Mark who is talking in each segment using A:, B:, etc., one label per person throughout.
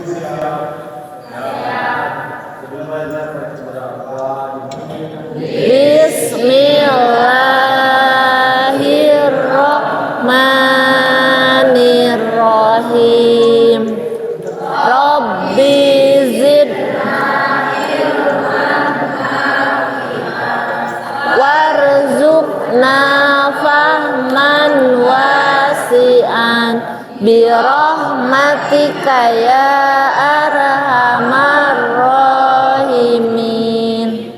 A: Bismillahirrahmanirrahim. Rabbi zid warzuqna fahman wasi'an birahmatika ya arhamar rahimin.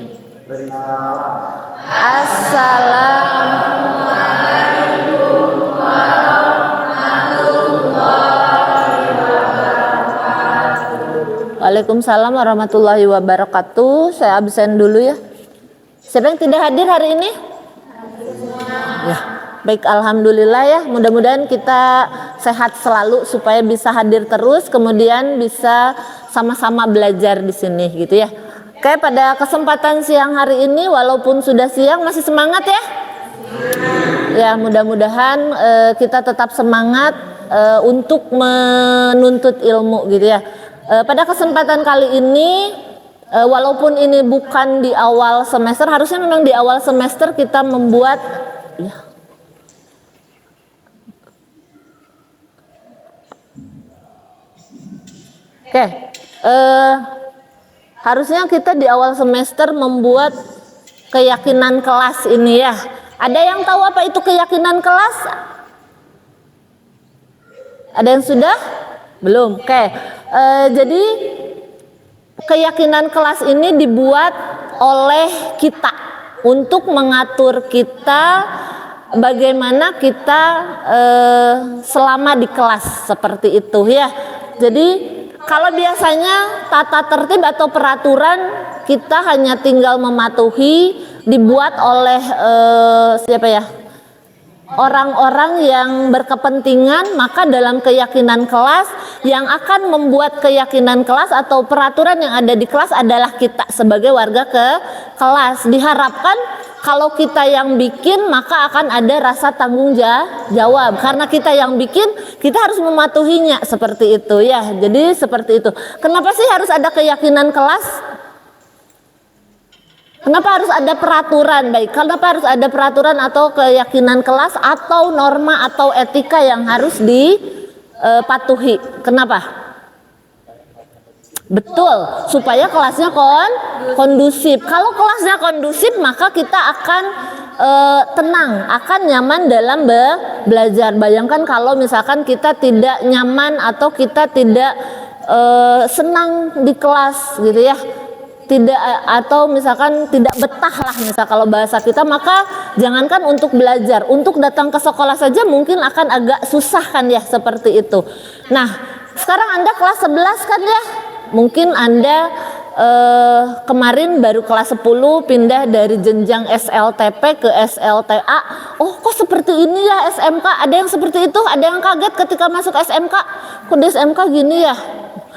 A: Assalamualaikum warahmatullahi wabarakatuh. Waalaikumsalam warahmatullahi wabarakatuh. Saya absen dulu ya. Siapa yang tidak hadir hari ini? Ya, baik, alhamdulillah ya. Mudah-mudahan kita sehat selalu supaya bisa hadir terus, kemudian bisa sama-sama belajar di sini gitu ya. Oke, pada kesempatan siang hari ini walaupun sudah siang masih semangat ya? Ya, mudah-mudahan kita tetap semangat untuk menuntut ilmu gitu ya. Pada kesempatan kali ini walaupun ini bukan di awal semester, harusnya memang di awal semester kita membuat ya. Oke, harusnya kita di awal semester membuat keyakinan kelas ini ya. Ada yang tahu apa itu keyakinan kelas? Ada yang sudah? Belum. Oke, jadi keyakinan kelas ini dibuat oleh kita untuk mengatur kita bagaimana kita selama di kelas seperti itu ya. Jadi kalau biasanya tata tertib atau peraturan kita hanya tinggal mematuhi, dibuat oleh siapa ya? Orang-orang yang berkepentingan, maka dalam keyakinan kelas yang akan membuat keyakinan kelas atau peraturan yang ada di kelas adalah kita sebagai warga ke kelas. Diharapkan kalau kita yang bikin maka akan ada rasa tanggung jawab. Karena kita yang bikin, kita harus mematuhinya seperti itu ya. Jadi seperti itu. Kenapa sih harus ada keyakinan kelas? Kenapa harus ada peraturan? Baik, kenapa harus ada peraturan atau keyakinan kelas atau norma atau etika yang harus dipatuhi? Kenapa? Betul, supaya kelasnya kondusif. Kalau kelasnya kondusif, maka kita akan tenang, akan nyaman dalam belajar. Bayangkan kalau misalkan kita tidak nyaman atau kita tidak senang di kelas gitu ya. Tidak, atau misalkan tidak betah lah misal kalau bahasa kita, maka jangankan untuk belajar, untuk datang ke sekolah saja mungkin akan agak susah kan ya, seperti itu. Nah, sekarang Anda kelas 11 kan ya, mungkin Anda kemarin baru kelas 10 pindah dari jenjang SLTP ke SLTA. Oh, kok seperti ini ya SMK? Ada yang seperti itu, ada yang kaget ketika masuk SMK, kok di SMK gini ya?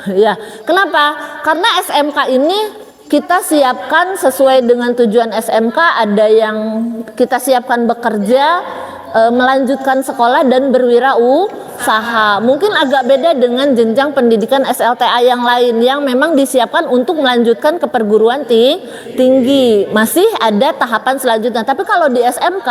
A: Ya, kenapa? Karena SMK ini kita siapkan sesuai dengan tujuan SMK, ada yang kita siapkan bekerja, melanjutkan sekolah dan berwirausaha. Mungkin agak beda dengan jenjang pendidikan SLTA yang lain yang memang disiapkan untuk melanjutkan ke perguruan tinggi. Masih ada tahapan selanjutnya. Tapi kalau di SMK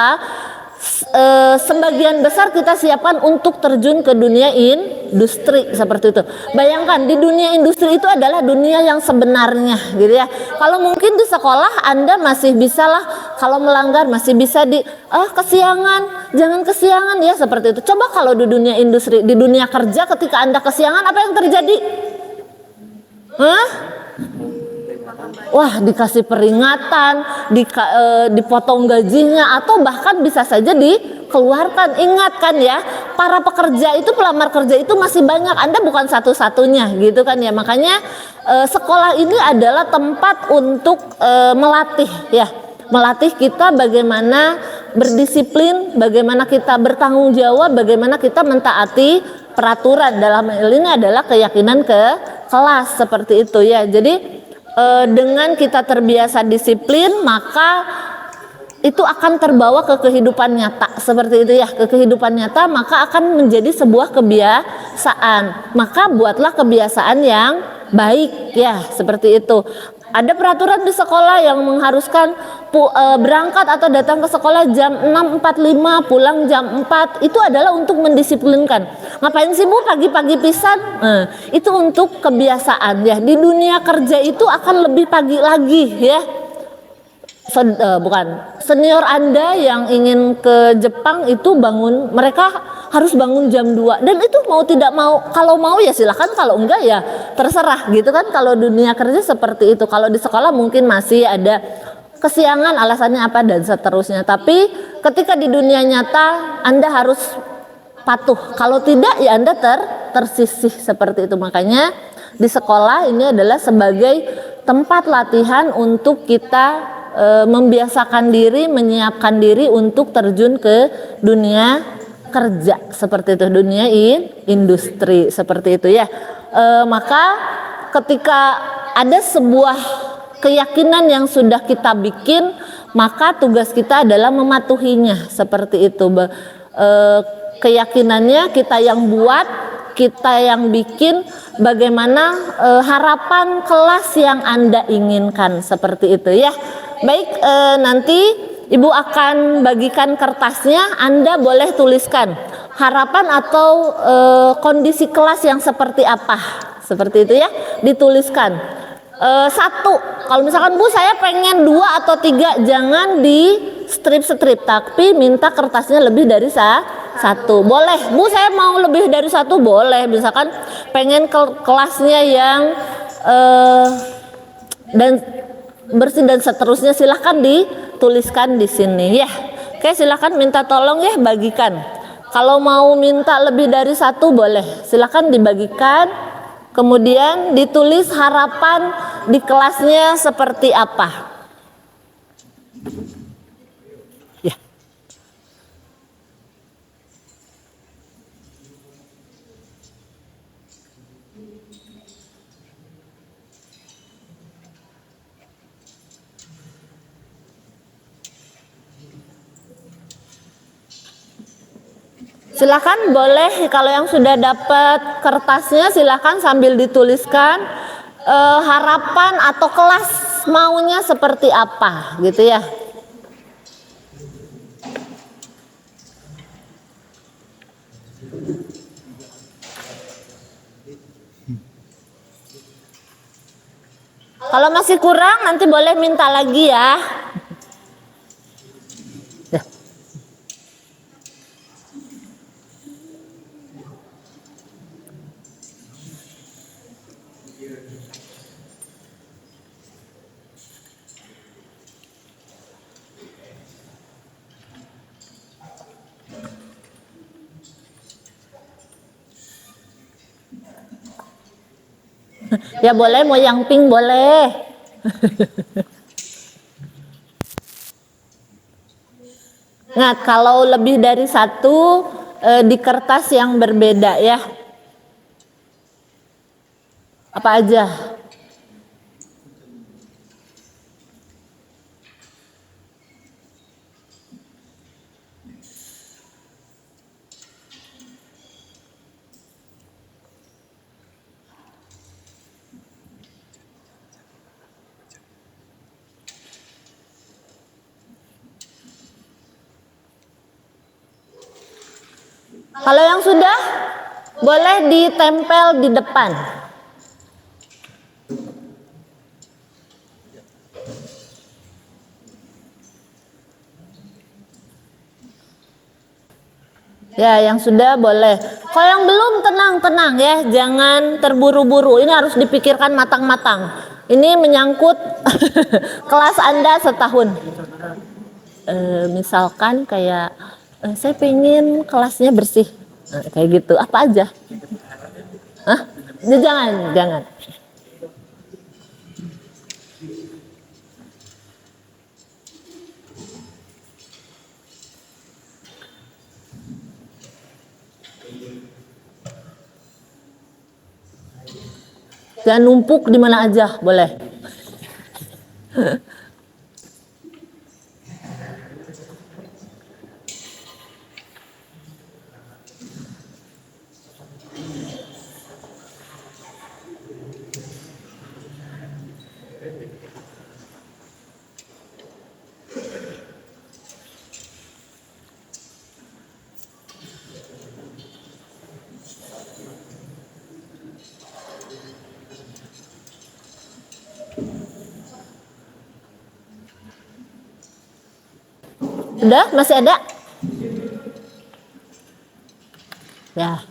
A: sebagian besar kita siapkan untuk terjun ke dunia industri seperti itu. Bayangkan di dunia industri itu adalah dunia yang sebenarnya gitu ya. Kalau mungkin di sekolah Anda masih bisa lah, kalau melanggar masih bisa kesiangan, jangan kesiangan ya seperti itu. Coba kalau di dunia industri, di dunia kerja ketika Anda kesiangan apa yang terjadi? Wah, dikasih peringatan, dipotong gajinya, atau bahkan bisa saja dikeluarkan. Ingat kan ya, para pekerja itu, pelamar kerja itu masih banyak. Anda bukan satu-satunya gitu kan ya. Makanya sekolah ini adalah tempat untuk melatih ya, melatih kita bagaimana berdisiplin, bagaimana kita bertanggung jawab, bagaimana kita mentaati peraturan. Dalam hal ini adalah keyakinan ke kelas seperti itu ya. Jadi dengan kita terbiasa disiplin, maka itu akan terbawa ke kehidupan nyata seperti itu ya, ke kehidupan nyata, maka akan menjadi sebuah kebiasaan, maka buatlah kebiasaan yang baik ya, seperti itu. Ada peraturan di sekolah yang mengharuskan berangkat atau datang ke sekolah jam 6.45, pulang jam 4. Itu adalah untuk mendisiplinkan. Ngapain sih Bu pagi-pagi pisan? Itu untuk kebiasaan ya. Di dunia kerja itu akan lebih pagi lagi ya. Bukan senior Anda yang ingin ke Jepang itu mereka harus bangun jam 2 dan itu mau tidak mau, kalau mau ya silakan, kalau enggak ya terserah gitu kan. Kalau dunia kerja seperti itu. Kalau di sekolah mungkin masih ada kesiangan, alasannya apa dan seterusnya, tapi ketika di dunia nyata Anda harus patuh, kalau tidak ya Anda tersisih seperti itu. Makanya di sekolah ini adalah sebagai tempat latihan untuk kita membiasakan diri, menyiapkan diri untuk terjun ke dunia kerja seperti itu, dunia industri seperti itu ya. Maka ketika ada sebuah keyakinan yang sudah kita bikin, maka tugas kita adalah mematuhinya seperti itu. Keyakinannya kita yang buat, kita yang bikin, bagaimana harapan kelas yang Anda inginkan seperti itu ya. Baik, nanti Ibu akan bagikan kertasnya, Anda boleh tuliskan harapan atau kondisi kelas yang seperti apa, seperti itu ya, dituliskan. Satu, kalau misalkan Bu saya pengen 2 atau 3, jangan di strip-strip, tapi minta kertasnya lebih dari satu. Boleh Bu saya mau lebih dari 1, boleh. Misalkan pengen kelasnya yang dan bersih dan seterusnya, silahkan dituliskan di sini ya. Oke, silahkan minta tolong ya, bagikan. Kalau mau minta lebih dari 1 boleh, silahkan dibagikan. Kemudian ditulis harapan di kelasnya seperti apa. Ya. Silakan boleh, kalau yang sudah dapat kertasnya silakan sambil dituliskan harapan atau kelas maunya seperti apa gitu ya. Kalau masih kurang nanti boleh minta lagi ya. Ya boleh, mau yang pink boleh. Nah, kalau lebih dari 1 di kertas yang berbeda ya. Apa aja? Kalau yang sudah, boleh ditempel di depan. Ya, yang sudah boleh. Kalau yang belum, tenang-tenang ya, jangan terburu-buru. Ini harus dipikirkan matang-matang. Ini menyangkut kelas Anda setahun. Misalkan kayak saya pengen kelasnya bersih, kayak gitu. Apa aja? Hah? Jangan. Jangan numpuk di mana aja, boleh. Udah? Masih ada? Ya.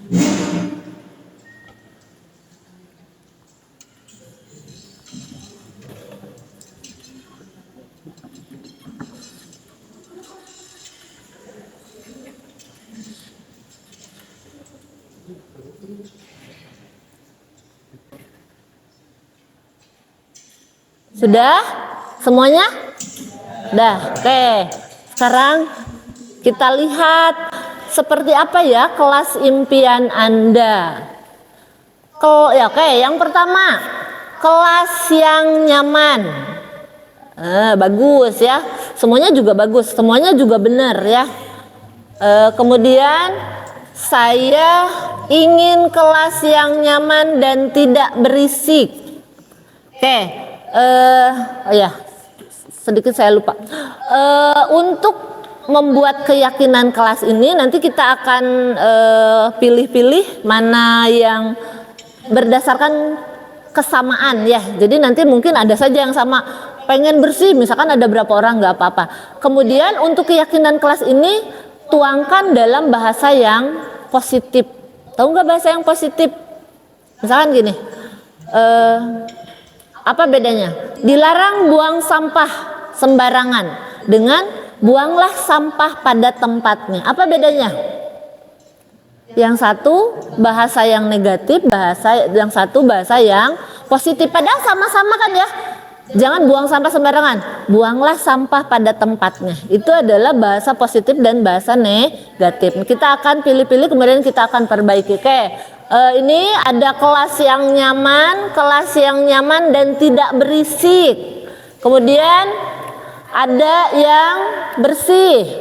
A: Sudah? Semuanya? Udah. Oke. Sekarang kita lihat seperti apa ya kelas impian Anda. Oke, yang pertama, kelas yang nyaman. Bagus ya. Semuanya juga bagus, semuanya juga benar ya. Kemudian saya ingin kelas yang nyaman dan tidak berisik. Oke. Oh ya, sedikit saya lupa. Untuk membuat keyakinan kelas ini nanti kita akan pilih-pilih mana yang berdasarkan kesamaan ya. Jadi nanti mungkin ada saja yang sama, pengen bersih misalkan ada berapa orang nggak apa-apa. Kemudian untuk keyakinan kelas ini tuangkan dalam bahasa yang positif. Tahu nggak bahasa yang positif? Misalkan gini. Apa bedanya? Dilarang buang sampah sembarangan dengan buanglah sampah pada tempatnya. Apa bedanya? Yang satu bahasa yang negatif, yang satu bahasa yang positif. Padahal sama-sama kan ya. Jangan buang sampah sembarangan, buanglah sampah pada tempatnya. Itu adalah bahasa positif dan bahasa negatif. Kita akan pilih-pilih kemudian kita akan perbaiki. Oke. Ini ada kelas yang nyaman dan tidak berisik. Kemudian ada yang bersih.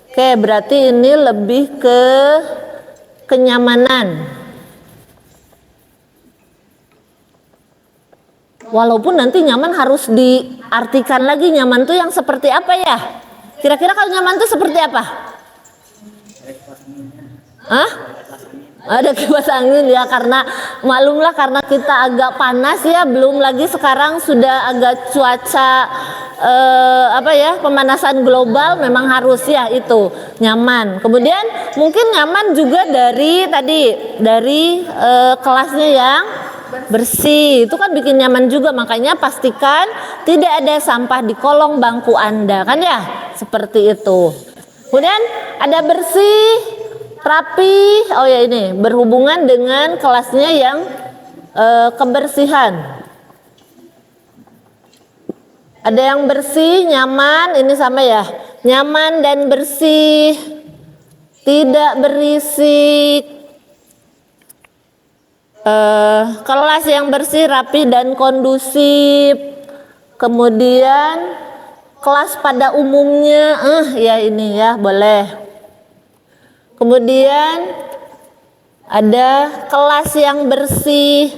A: Oke, berarti ini lebih ke kenyamanan. Walaupun nanti nyaman harus diartikan lagi, nyaman tuh yang seperti apa ya? Kira-kira kalau nyaman tuh seperti apa? Hah? Ada kipas angin ya, karena maklumlah karena kita agak panas ya, belum lagi sekarang sudah agak cuaca pemanasan global, memang harus ya itu nyaman. Kemudian mungkin nyaman juga dari kelasnya yang bersih, itu kan bikin nyaman juga. Makanya pastikan tidak ada sampah di kolong bangku Anda kan ya, seperti itu. Kemudian ada bersih, rapi. Oh ya, ini berhubungan dengan kelasnya yang kebersihan. Ada yang bersih, nyaman, ini sama ya. Nyaman dan bersih, tidak berisik. Kelas yang bersih, rapi dan kondusif. Kemudian kelas pada umumnya, ya ini ya boleh. Kemudian ada kelas yang bersih.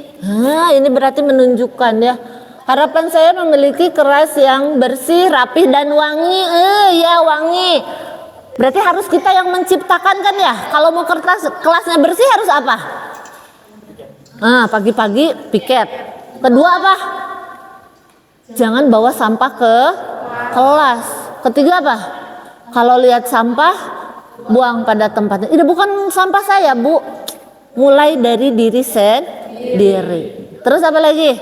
A: Ini berarti menunjukkan ya, harapan saya memiliki kelas yang bersih, rapi dan wangi. Ya wangi. Berarti harus kita yang menciptakan kan ya. Kalau mau kelasnya bersih harus apa? Pagi-pagi piket. Kedua apa? Jangan bawa sampah ke kelas. Ketiga apa? Kalau lihat sampah, buang pada tempatnya. Ini bukan sampah saya, Bu. Mulai dari diri sendiri. Terus apa lagi?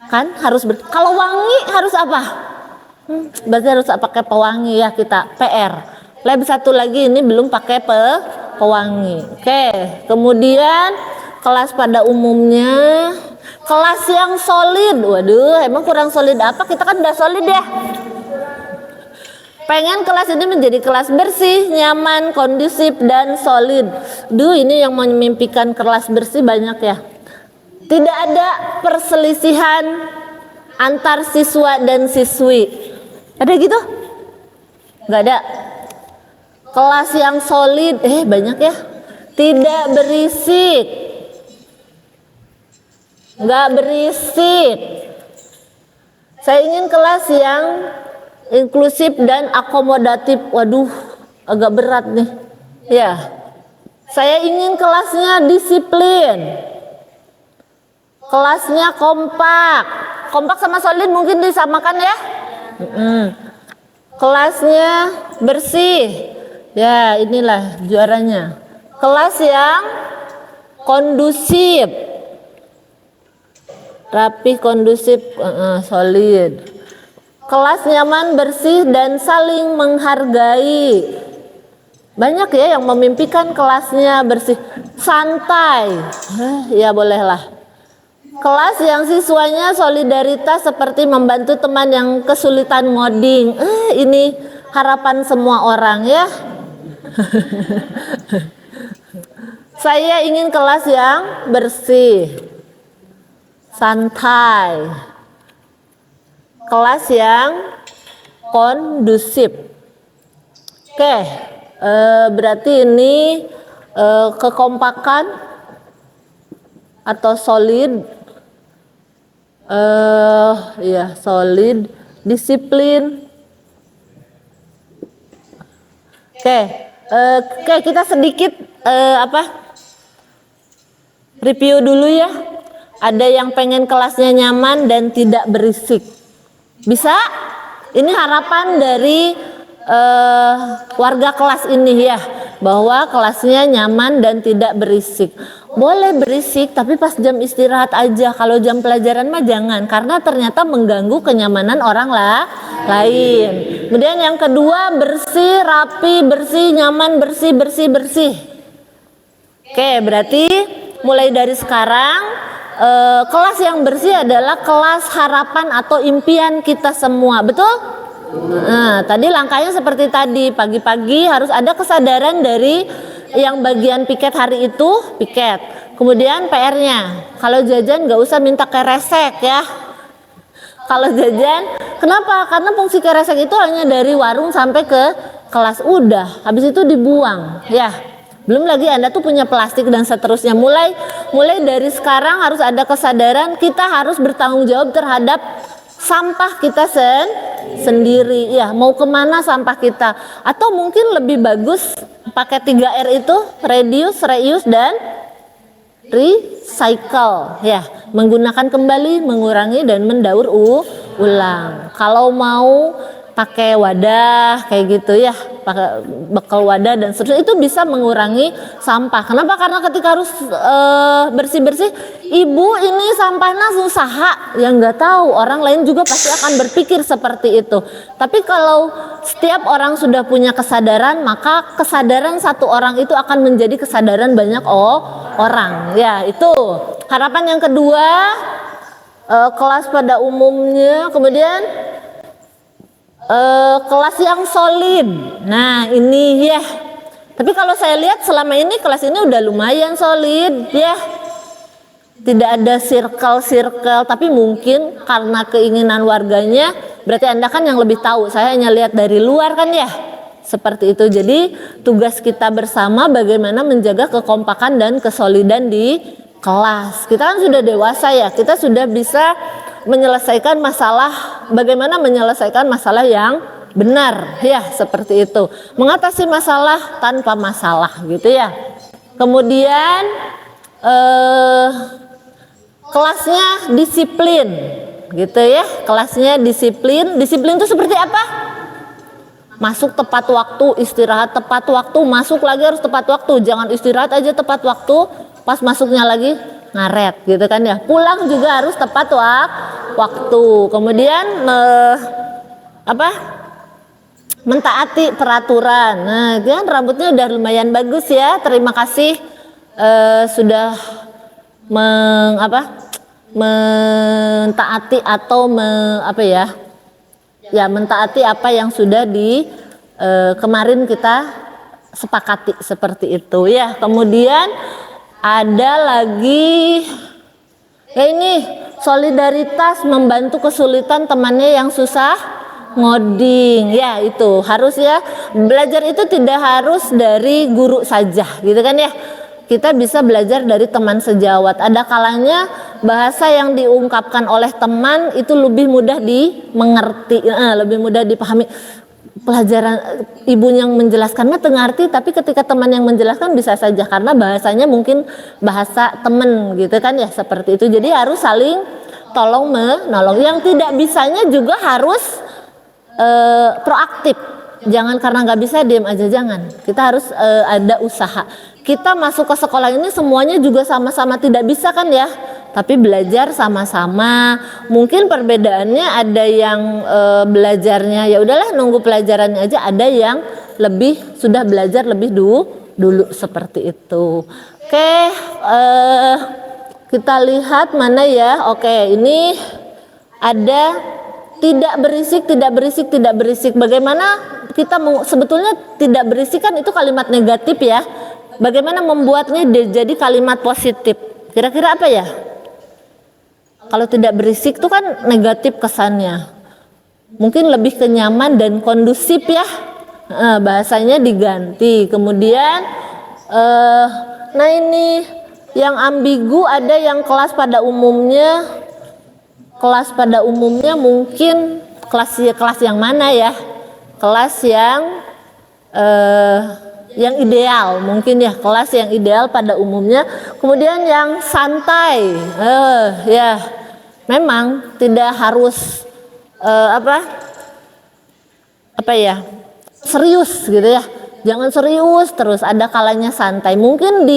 A: Kan harus kalau wangi harus apa? Berarti harus pakai pewangi ya kita. PR. Lab satu lagi ini belum pakai pewangi. Oke. Kemudian kelas pada umumnya, kelas yang solid. Waduh, emang kurang solid apa? Kita kan udah solid ya. Pengen kelas ini menjadi kelas bersih, nyaman, kondusif, dan solid. Ini yang memimpikan kelas bersih banyak ya. Tidak ada perselisihan antar siswa dan siswi. Ada gitu? Nggak ada. Kelas yang solid, banyak ya. Tidak berisik. Nggak berisik. Saya ingin kelas yang inklusif dan akomodatif. Waduh, agak berat nih. Ya. Saya ingin kelasnya disiplin. Kelasnya kompak. Kompak sama solid mungkin disamakan ya? kelasnya bersih. Ya, inilah juaranya. Kelas yang kondusif, rapi, kondusif, solid. Kelas nyaman, bersih, dan saling menghargai. Banyak ya yang memimpikan kelasnya bersih, santai. Ya bolehlah. Kelas yang siswanya solidaritas seperti membantu teman yang kesulitan ngoding. Ini harapan semua orang ya. Saya ingin kelas yang bersih, santai, kelas yang kondusif. Oke, berarti ini kekompakan atau solid, ya solid, disiplin. Oke, kita sedikit review dulu ya. Ada yang pengen kelasnya nyaman dan tidak berisik. Bisa? Ini harapan dari warga kelas ini ya, bahwa kelasnya nyaman dan tidak berisik. Boleh berisik tapi pas jam istirahat aja. Kalau jam pelajaran mah jangan, karena ternyata mengganggu kenyamanan orang lain. Kemudian yang kedua, bersih, rapi, bersih, nyaman, bersih. Oke, berarti mulai dari sekarang kelas yang bersih adalah kelas harapan atau impian kita semua. Betul? Nah, tadi langkahnya seperti tadi, pagi-pagi harus ada kesadaran dari yang bagian piket hari itu, piket. Kemudian PR-nya, kalau jajan nggak usah minta keresek ya. Kalau jajan, kenapa? Karena fungsi keresek itu hanya dari warung sampai ke kelas, udah, habis itu dibuang ya. Belum lagi Anda tuh punya plastik dan seterusnya. Mulai dari sekarang harus ada kesadaran kita harus bertanggung jawab terhadap sampah kita sendiri ya. Mau kemana sampah kita? Atau mungkin lebih bagus pakai 3R itu, reduce, reuse, dan recycle ya. Menggunakan kembali, mengurangi, dan mendaur ulang. Kalau mau pakai wadah kayak gitu ya, pakai bekal wadah dan seterusnya, itu bisa mengurangi sampah. Kenapa? Karena ketika harus bersih-bersih, ibu ini sampahnya usaha, yang nggak tahu orang lain juga pasti akan berpikir seperti itu. Tapi kalau setiap orang sudah punya kesadaran, maka kesadaran satu orang itu akan menjadi kesadaran banyak orang. Ya, itu harapan yang kedua, kelas pada umumnya. Kemudian kelas yang solid. Nah ini ya. Tapi kalau saya lihat selama ini kelas ini udah lumayan solid ya. Tidak ada circle, tapi mungkin karena keinginan warganya. Berarti Anda kan yang lebih tahu. Saya hanya lihat dari luar kan ya. Seperti itu. Jadi tugas kita bersama bagaimana menjaga kekompakan dan kesolidan di kelas. Kita kan sudah dewasa ya. Kita sudah bisa menyelesaikan masalah, bagaimana menyelesaikan masalah yang benar ya, seperti itu, mengatasi masalah tanpa masalah gitu ya. Kemudian kelasnya disiplin gitu ya, kelasnya disiplin itu seperti apa? Masuk tepat waktu, istirahat tepat waktu, masuk lagi harus tepat waktu, jangan istirahat aja tepat waktu, pas masuknya lagi ngaret gitu kan ya. Pulang juga harus tepat waktu. Kemudian mentaati peraturan. Nah, kan rambutnya udah lumayan bagus ya. Terima kasih sudah mentaati atau mentaati apa yang sudah kemarin kita sepakati seperti itu ya. Kemudian ada lagi ya, ini solidaritas, membantu kesulitan temannya yang susah ngoding ya. Itu harus ya, belajar itu tidak harus dari guru saja gitu kan ya. Kita bisa belajar dari teman sejawat. Ada kalanya bahasa yang diungkapkan oleh teman itu lebih mudah dimengerti, lebih mudah dipahami. Pelajaran ibu yang menjelaskan mah tengarti, tapi ketika teman yang menjelaskan bisa saja karena bahasanya mungkin bahasa teman gitu kan ya, seperti itu. Jadi harus saling tolong menolong. Yang tidak bisanya juga harus proaktif. Jangan karena nggak bisa diam aja, jangan. Kita harus ada usaha. Kita masuk ke sekolah ini semuanya juga sama-sama tidak bisa kan ya, tapi belajar sama-sama. Mungkin perbedaannya ada yang belajarnya ya udahlah nunggu pelajarannya aja, ada yang lebih sudah belajar lebih dulu seperti itu. Oke, kita lihat mana ya. Oke, ini ada tidak berisik. Bagaimana kita sebetulnya tidak berisik kan itu kalimat negatif ya. Bagaimana membuatnya jadi kalimat positif? Kira-kira apa ya? Kalau tidak berisik itu kan negatif kesannya. Mungkin lebih kenyaman dan kondusif ya. Bahasanya diganti. Kemudian nah ini yang ambigu, ada yang kelas pada umumnya. Kelas pada umumnya mungkin kelas yang mana ya? Kelas yang ideal mungkin ya, kelas yang ideal pada umumnya. Kemudian yang santai, ya memang tidak harus apa ya, serius gitu ya. Jangan serius terus, ada kalanya santai. Mungkin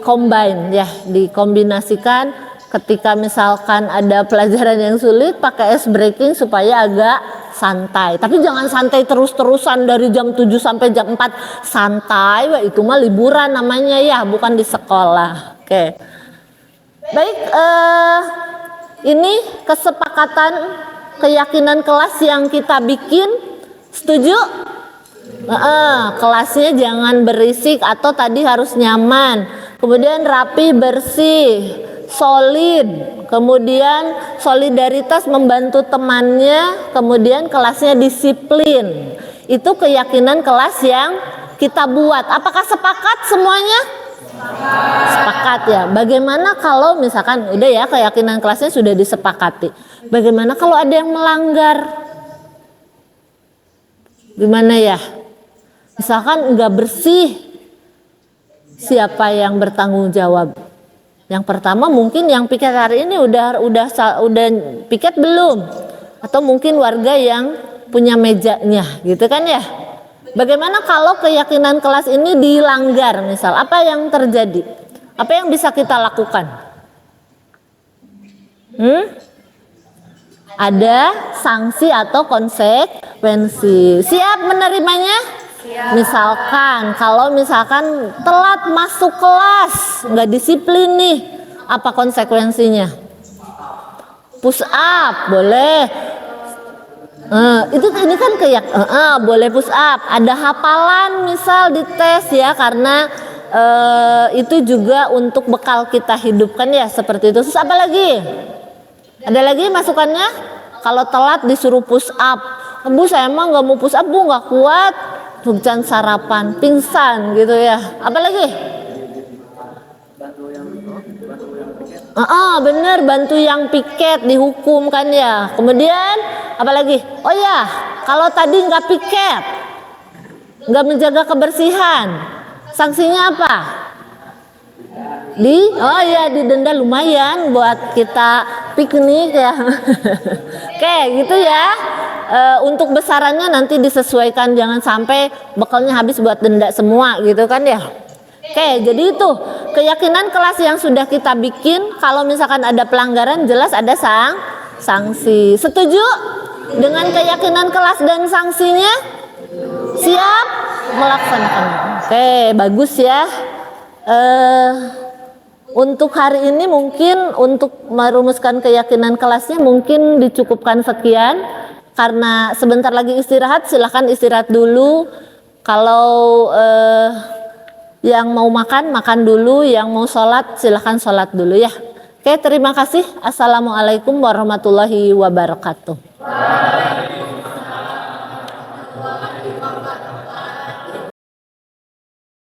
A: combine ya, dikombinasikan. Ketika misalkan ada pelajaran yang sulit, pakai ice breaking supaya agak santai. Tapi jangan santai terus-terusan dari jam 7 sampai jam 4 santai. Wah, itu mah liburan namanya ya, bukan di sekolah. Oke. Baik, ini kesepakatan keyakinan kelas yang kita bikin. Setuju? Kelasnya jangan berisik atau tadi harus nyaman. Kemudian rapi, bersih, solid, kemudian solidaritas membantu temannya, kemudian kelasnya disiplin. Itu keyakinan kelas yang kita buat. Apakah sepakat semuanya? Sepakat ya. Bagaimana kalau misalkan udah ya keyakinan kelasnya sudah disepakati. Bagaimana kalau ada yang melanggar? Gimana ya? Misalkan nggak bersih, siapa yang bertanggung jawab? Yang pertama mungkin yang piket hari ini udah piket belum? Atau mungkin warga yang punya mejanya gitu kan ya. Bagaimana kalau keyakinan kelas ini dilanggar misal? Apa yang terjadi? Apa yang bisa kita lakukan? Ada sanksi atau konsekuensi. Siap menerimanya? Misalkan kalau misalkan telat masuk kelas, nggak disiplin nih, apa konsekuensinya? Push up boleh. Ini kan boleh push up. Ada hafalan misal di tes ya, karena itu juga untuk bekal kita hidupkan ya, seperti itu. Terus apa lagi? Ada lagi masukannya? Kalau telat disuruh push up, Bu saya emang nggak mau push up, Bu nggak kuat. Hujan sarapan, pingsan gitu ya. Apa lagi? Bener, bantu yang piket dihukum kan ya. Kemudian apa lagi? Oh ya, kalau tadi nggak piket, nggak menjaga kebersihan, sanksinya apa? Didenda lumayan buat kita piknik ya. Oke, gitu ya. Untuk besarannya nanti disesuaikan, jangan sampai bekalnya habis buat denda semua gitu kan ya. Oke, jadi itu keyakinan kelas yang sudah kita bikin. Kalau misalkan ada pelanggaran jelas ada sanksi. Setuju dengan keyakinan kelas dan sanksinya? Siap melaksanakan. Oke, bagus ya. Untuk hari ini mungkin untuk merumuskan keyakinan kelasnya mungkin dicukupkan sekian. Karena sebentar lagi istirahat, silahkan istirahat dulu. Kalau yang mau makan dulu, yang mau sholat silahkan sholat dulu ya. Oke, terima kasih. Assalamualaikum warahmatullahi wabarakatuh.